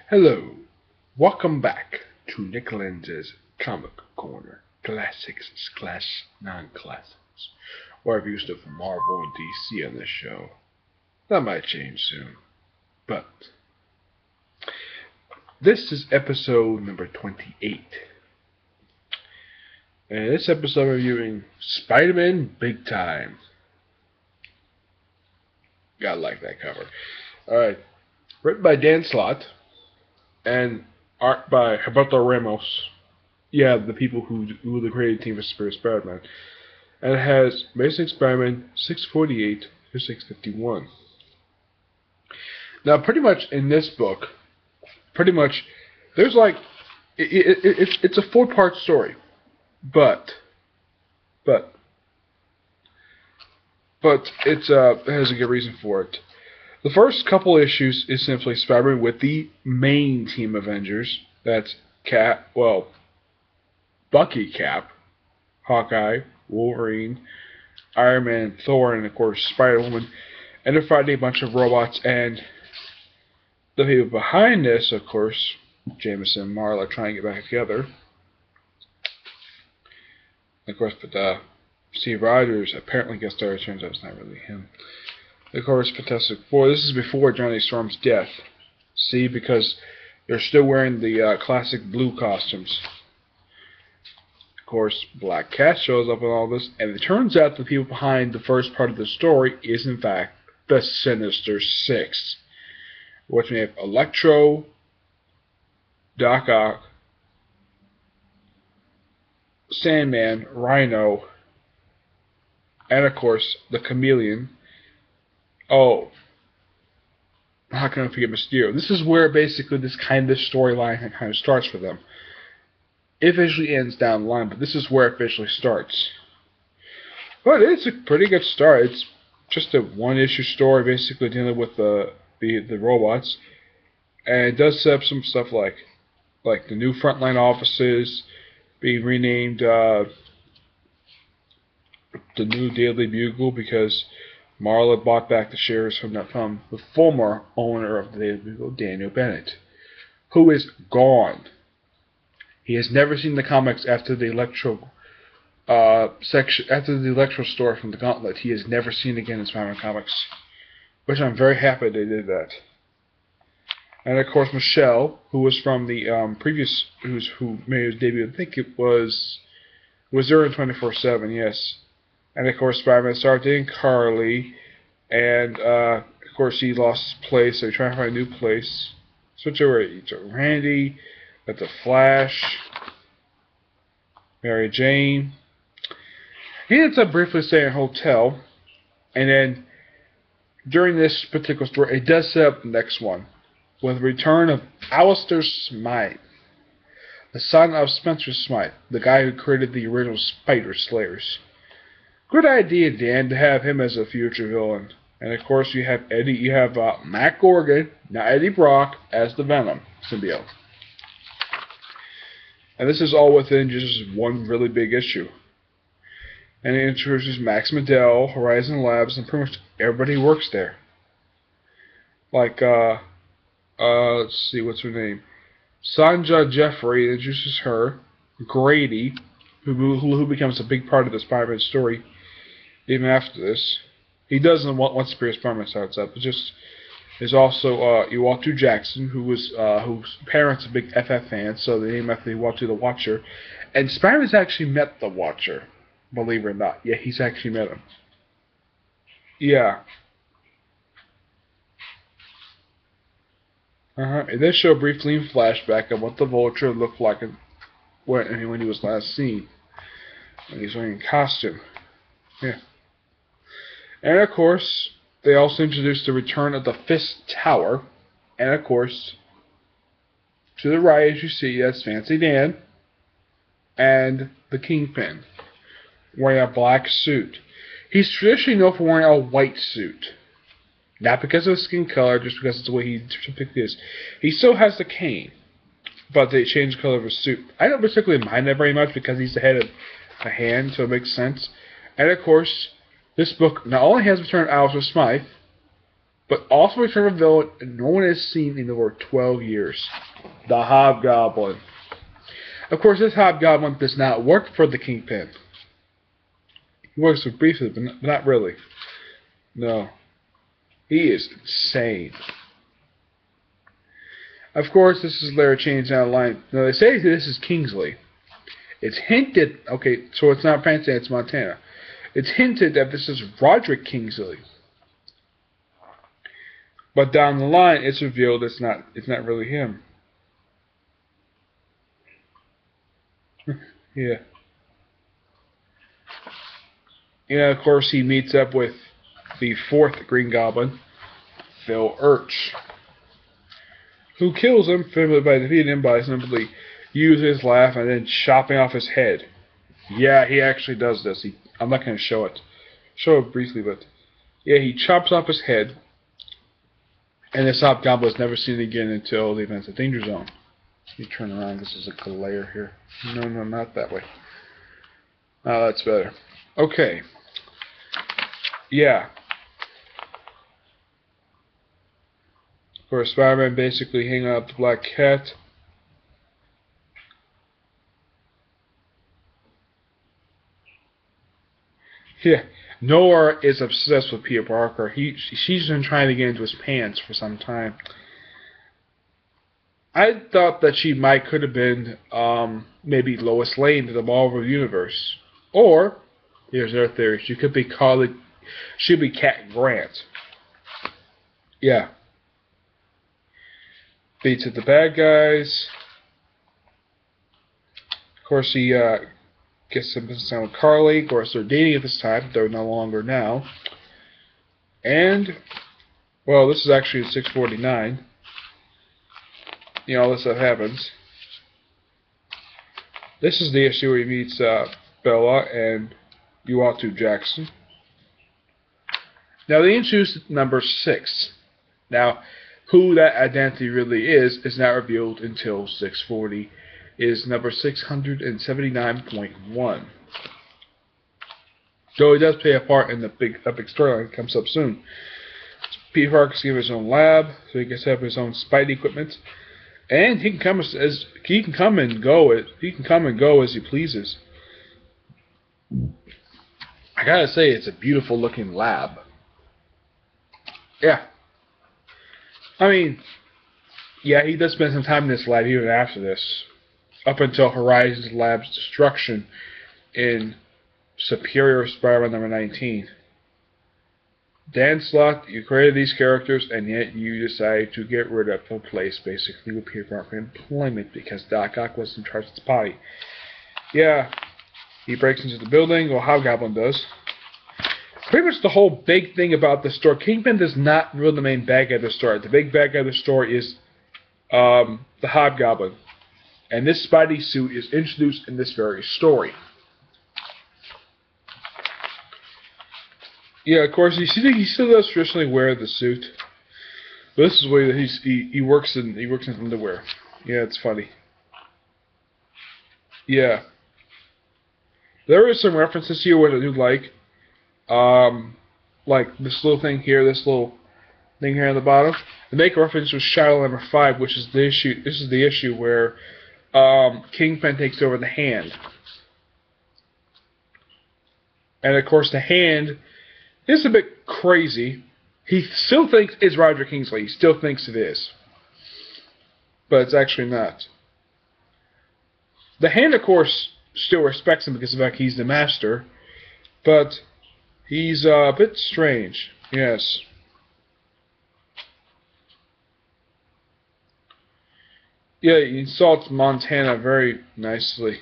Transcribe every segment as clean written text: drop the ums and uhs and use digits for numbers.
Hello, welcome back to Nick Lenz's Comic Corner, classics slash non-classics, where I've used it for Marvel and DC on this show. That might change soon, but this is episode number 28. And this episode I'm reviewing Spider-Man Big Time. Gotta like that cover. Alright, written by Dan Slott and art by Humberto Ramos. Yeah, the people who the creative team for Spider-Man. And it has Amazing Spider-Man 648 to 651. Now, pretty much in this book, there's like it's a 4-part story, but it has a good reason for it. The first couple issues is simply Spider-Man with the main team Avengers. That's Bucky, Cap, Hawkeye, Wolverine, Iron Man, Thor, and of course Spider-Woman. And they're fighting a bunch of robots, and the people behind this, of course, Jameson and Marla, trying to get back together. Of course, but Steve Rogers apparently gets started. Turns out it's not really him. Of course, Fantastic Four. This is before Johnny Storm's death. See, because they're still wearing the classic blue costumes. Of course, Black Cat shows up in all this, and it turns out the people behind the first part of the story is, in fact, the Sinister Six, which we have Electro, Doc Ock, Sandman, Rhino, and of course, the Chameleon. Oh, how can I forget Mysterio? This is where basically this storyline kind of starts for them. It eventually ends down the line, but this is where it officially starts. But it's a pretty good start. It's just a one-issue story, basically dealing with the robots, and it does set up some stuff like the new frontline offices being renamed the New Daily Bugle because Marla bought back the shares from the former owner of the Daily Bugle, Daniel Bennett, who is gone. He has never seen the comics after the Electro store from the Gauntlet. He has never seen again in Spider-Man comics, which I'm very happy they did that. And of course, Michelle, who was from the who made his debut, I think it was there in 24/7, yes. And of course, Spider-Man started dating Carly, and of course he lost his place, so he's trying to find a new place. Switch over to Randy, got the Flash, Mary Jane. He ends up briefly staying in a hotel, and then during this particular story, it does set up the next one with the return of Alistair Smythe, the son of Spencer Smythe, the guy who created the original Spider Slayers. Good idea, Dan, to have him as a future villain. And of course, you have Matt Gorgon, not Eddie Brock, as the Venom symbiote. And this is all within just one really big issue. And it introduces Max Modell, Horizon Labs, and pretty much everybody who works there. Like, let's see, what's her name? Sanja Jeffrey introduces her. Grady, who becomes a big part of the Spider-Man story, even after this. He doesn't once Superior Spider-Man starts up. It just is also Uatu Jackson, whose parents are big FF fans, so they named after Uatu the Watcher. And Spider-Man's actually met the Watcher, believe it or not. Yeah, he's actually met him. Yeah. It does show briefly in flashback of what the Vulture looked like when he was last seen. When he's wearing a costume. Yeah. And of course, they also introduced the return of the Fist Tower. And of course, to the right, as you see, that's Fancy Dan and the Kingpin, wearing a black suit. He's traditionally known for wearing a white suit. Not because of his skin color, just because it's the way he typically is. He still has the cane, but they changed the color of his suit. I don't particularly mind that very much because he's the head of a hand, so it makes sense. And of course, this book not only has returned Alistair Smythe, but also return of a villain no one has seen in over 12 years. The Hobgoblin. Of course, this Hobgoblin does not work for the Kingpin. He works for briefly, but not really. No. He is insane. Of course, this is later changed down the line. Now, they say this is Kingsley. It's hinted, okay, so it's not France, it's Montana. It's hinted that this is Roderick Kingsley. But down the line, it's revealed it's not really him. Yeah. Yeah, of course, he meets up with the fourth Green Goblin, Phil Urch, who kills him, by defeating him by simply using his laugh and then chopping off his head. Yeah, he actually does this. I'm not going to show it. Show it briefly, but yeah, he chops off his head, and this Hobgoblin is never seen again until the events of Danger Zone. Let me turn around. This is a glare here. No, not that way. Oh, that's better. Okay. Yeah. Of course, Spider-Man basically hanging out the Black Cat. Yeah. Nora is obsessed with Peter Parker. She's been trying to get into his pants for some time. I thought that she could have been maybe Lois Lane to the Marvel Universe. Or, here's their theory, she'd be Cat Grant. Yeah. Beats at the bad guys. Of course, he gets some business on with Carly. Of course, they're dating at this time. They're no longer now. And, well, this is actually 649. You know, all this stuff happens. This is the issue where he meets Bella and Uatu Jackson. Now, they introduced number 6. Now, who that identity really is not revealed until 640. Is number 679.1. Though he does play a part in the big epic storyline that comes up soon. Peter Parker's given his own lab, so he can set up his own Spidey equipment. And he can come and go as he pleases. I gotta say, it's a beautiful looking lab. Yeah. I mean, yeah, he does spend some time in this lab even after this, up until Horizons Lab's destruction in Superior Spider-Man number 19. Dan Slott, you created these characters, and yet you decided to get rid of the place, basically, with Peter Parker employment, because Doc Ock was in charge of the party. Yeah, he breaks into the building, well, Hobgoblin does. Pretty much the whole big thing about the store, Kingpin is not really the main bad guy of the story. The big bad guy of the story is the Hobgoblin. And this Spidey suit is introduced in this very story. Yeah, of course, he still does traditionally wear the suit. But this is the way that he works in underwear. Yeah, it's funny. Yeah. There are some references here what I do like this little thing here, this little thing here on the bottom. They make a reference to Shadow number 5, which is the issue. This is the issue where Kingpin takes over the Hand. And of course the Hand is a bit crazy. He still thinks it's Roger Kingsley. He still thinks it is. But it's actually not. The Hand, of course, still respects him because of the fact he's the master. But he's a bit strange. Yes. Yeah, he insults Montana very nicely.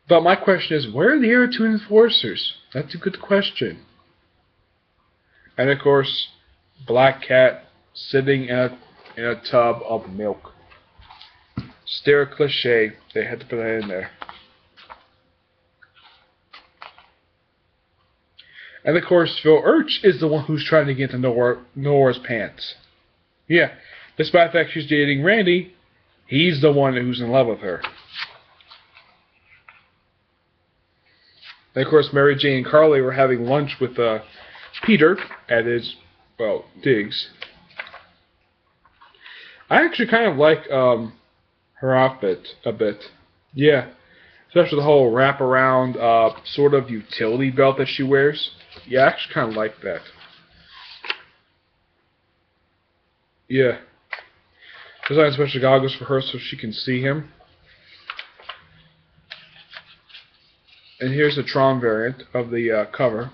But my question is, where are the other two enforcers? That's a good question. And of course, Black Cat sitting in a tub of milk. Still a cliche. They had to put that in there. And of course, Phil Urch is the one who's trying to get into Nora's pants. Yeah, despite the fact she's dating Randy, he's the one who's in love with her. And of course, Mary Jane and Carly were having lunch with Peter at his well, digs. I actually kind of like her outfit a bit. Yeah, especially the whole wraparound sort of utility belt that she wears. Yeah, I actually kind of like that. Yeah. Design special goggles for her so she can see him. And here's the Tron variant of the cover.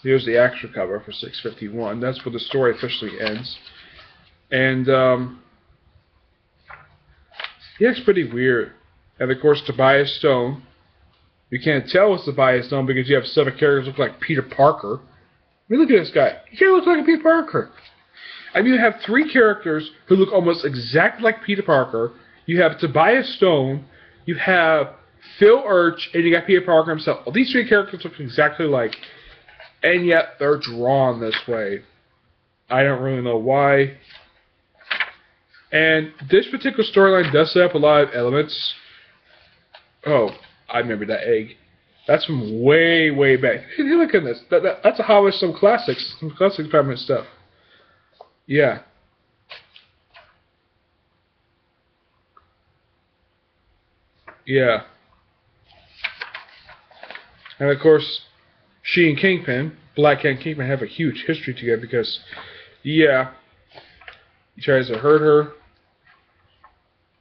Here's the actual cover for 651. That's where the story officially ends. And yeah, it's pretty weird. And of course, Tobias Stone. You can't tell it's Tobias Stone because you have 7 characters look like Peter Parker. I mean, look at this guy. He can't look like a Peter Parker. I mean, you have 3 characters who look almost exactly like Peter Parker. You have Tobias Stone. You have Phil Urch, and you got Peter Parker himself. Well, these 3 characters look exactly alike, and yet they're drawn this way. I don't really know why. And this particular storyline does set up a lot of elements. Oh, I remember that egg. That's from way, way back. Hey, look at this. That's a how some classics department stuff. Yeah. Yeah. And of course, she and Kingpin, Black Cat and Kingpin, have a huge history together because, yeah, he tries to hurt her.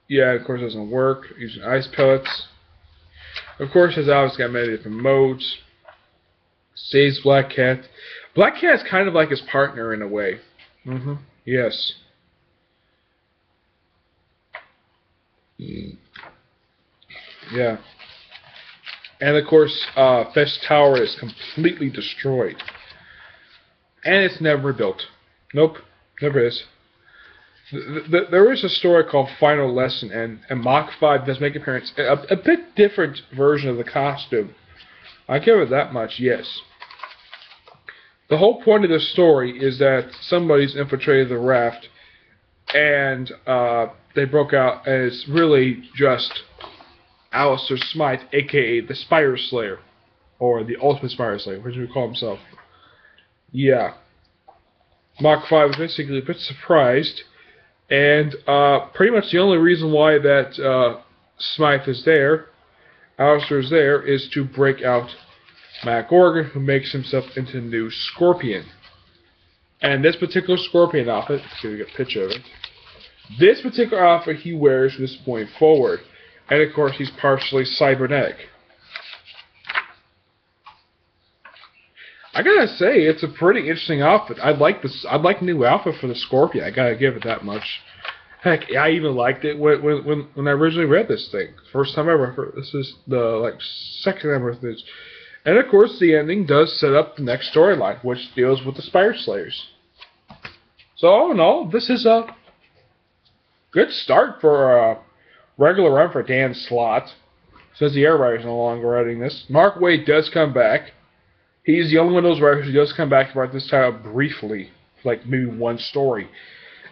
Yeah, of course, it doesn't work. Using ice pellets. Of course, his outfit's got many different modes. Saves Black Cat. Black Cat's kind of like his partner in a way. Yes. Yeah. And of course, Fesh Tower is completely destroyed. And it's never built. Nope, never is. There is a story called Final Lesson, and Mach 5 does make an appearance. A bit different version of the costume. I give it that much, yes. The whole point of the story is that somebody's infiltrated the raft, and they broke out, and it's really just Alistair Smythe, a.k.a. the Spire Slayer, or the Ultimate Spire Slayer, which he call himself. Yeah. Mach 5 was basically a bit surprised, and pretty much the only reason why that Smythe is there, Alistair is there, is to break out Mac Organ, who makes himself into the new Scorpion. And this particular Scorpion outfit, let's see if we get a picture of it. This particular outfit he wears from this point forward. And of course, he's partially cybernetic. I gotta say, it's a pretty interesting outfit. I'd like this. I'd like a new outfit for the Scorpion. I gotta give it that much. Heck, I even liked it when I originally read this thing. First time ever. This is the second time I read this. And of course, the ending does set up the next storyline, which deals with the Spire Slayers. So all in all, this is a good start for a regular run for Dan Slott. Says the air writer's no longer writing this. Mark Waid does come back. He's the only one of those writers who does come back to write this title briefly, like maybe one story.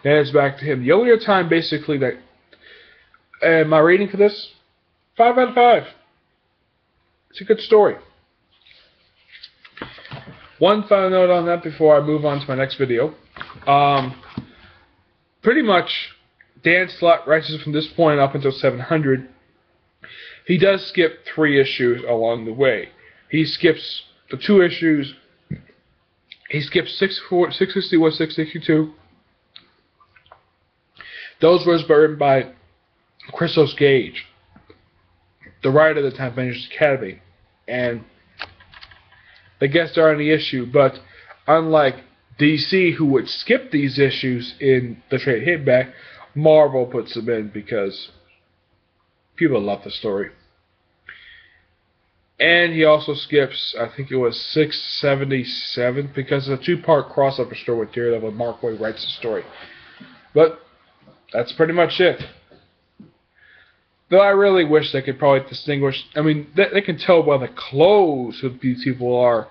And it's back to him. The only other time, basically, that... And my rating for this? 5 out of 5. It's a good story. One final note on that before I move on to my next video. Pretty much, Dan Slott writes from this point up until 700. He does skip 3 issues along the way. He skips the 2 issues. He skips 661, 662. Those were written by Christos Gage, the writer of the Time Avengers Academy. And the guest star on the issue, but unlike DC, who would skip these issues in the trade hitback, Marvel puts them in because people love the story. And he also skips, I think it was 677, because it's a 2-part crossover story with Daredevil and Mark Waid writes the story. But that's pretty much it. Though I really wish they could probably distinguish. I mean, they can tell by the clothes who these people are.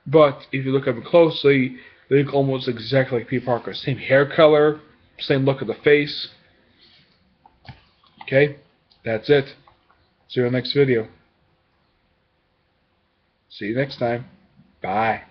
But if you look at them closely, they look almost exactly like Peter Parker. Same hair color, same look of the face. Okay, that's it. See you in the next video. See you next time. Bye.